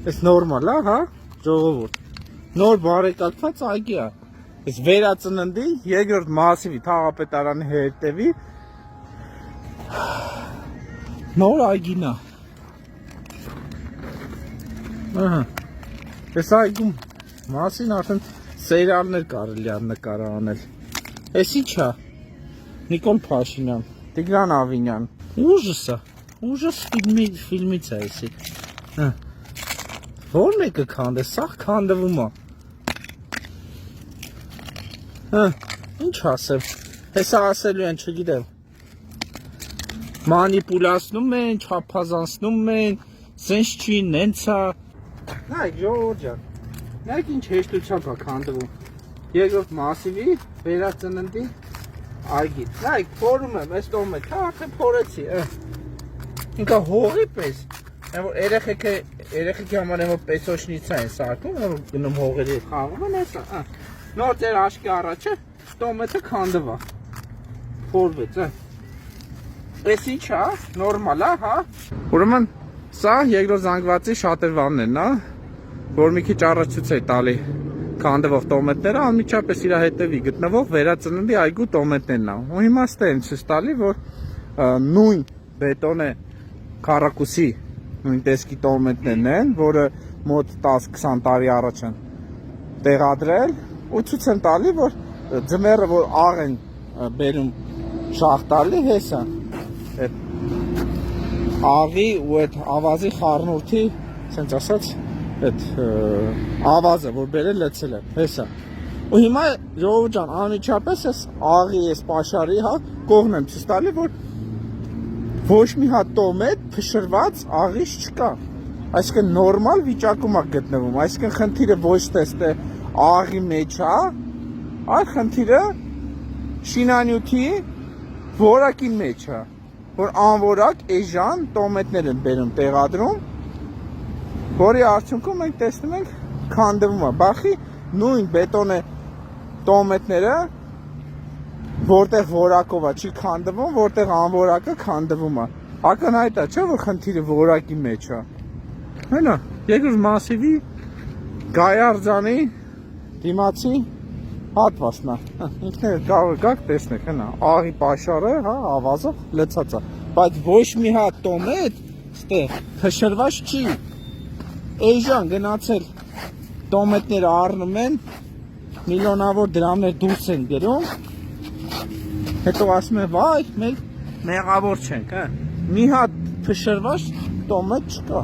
It's normal, հա, ժողովուրդ։ Նոր բարեկարգված այգի է։ Այս վերածննդի երկրորդ մասիվի թաղապետարանի հետևի նոր այգին է։ Ահա։ Այս այգում մասին արդեն սերիալներ կարելի է նկարահանել։ Էս ի՞նչ է։ Նիկոլ Փաշինյան, Տիգրան Ավինյան։ Ուժս է։ Ուժս ֆիլմից է էսի։ Որ մեկը քանդե, սա քանդվում է։ Ինչ ասեմ։ Հեսա ասելու են, չգիտեմ։ Մանիպուլացնում են, չափազանցնում են, սենց չի, նենց է։ Նայք, ժողովուրդ ջան։ Նայք ինչ հեշտությամբ է քանդվում։ Երկրորդ մասիվի վերածննդի այգի։ Նայք, փորում եմ, այս տոմը, թաղը փորեցի։ Ինքա հողի պես։ Երեխեքի համար եմ պեսոշնիցա են սարկում, գնում հողերի խաղում են էսա։ Նոր ձեր աշկի առաջը տոմետը քանդվա։ Փորվեց, Էս ինչ է, նորմալ է, հա։ Ուրեմն սա երկրորդ զանգվածի շատրվանն է, որ մի քիչ առաջ ցույց է տալի քանդվող տոմետները, անմիջապես իր հետևի գտնվող վերածննդի այգու տոմետներն է։ Ու հիմա ստեն ցույց տալի, որ նույն բետոնե քառակուսի նույն տեսքի տոմետներն են, որը մոտ 10-20 տարի առաջ են տեղադրել, ու ցույց են տալի, որ ձմեռը որ աղ են բերում շախտալի, հեսա այդ աղի ու այդ ավազի խառնուրդի, ասենց ասած, այդ ավազը, որ բերել լցել է, հեսա։ Ու հիմա ժողովուրդ ջան, անմիջապես այս աղի, այս պաշարի, հա, կողմն եմ ցույց տալի, որ ոչ մի հատ տոմետ փշրված աղիշ չկա։ Այսինքն նորմալ վիճակում է գտնվում, այսինքն խնդիրը ոչ թե աղի մեջ է, այլ խնդիրը շինանյութի որակի մեջ է, որ անորակ էժան տոմետներ են բերում տեղադրում, որի արդյունքում մենք տեսնում ենք քանդվում է։ Բախի նույն բետոնե տոմետները որտեղ որակով է չի քանդվում, որտեղ անորակը քանդվում է։ Ակնհայտ է, չէ՞ որ խնդիրը որակի մեջ է։ Հենա, երկրորդ մասիվի Գայարձանի դիմացի հատվածն է։ Ինքները կարող եք տեսնեք, հենա, աղի պաշարը, հա, ավազը լցած է։ Բայց ոչ մի հատ տոմետ ստեղ փշրված չի։ Էժան գնացել տոմետները առնում են, միլիոնավոր դրամներ դուրս են գրում։ Հետո ասում են, վայ, մենք մեղավոր չենք, մի հատ փշրված տոմետ չկա։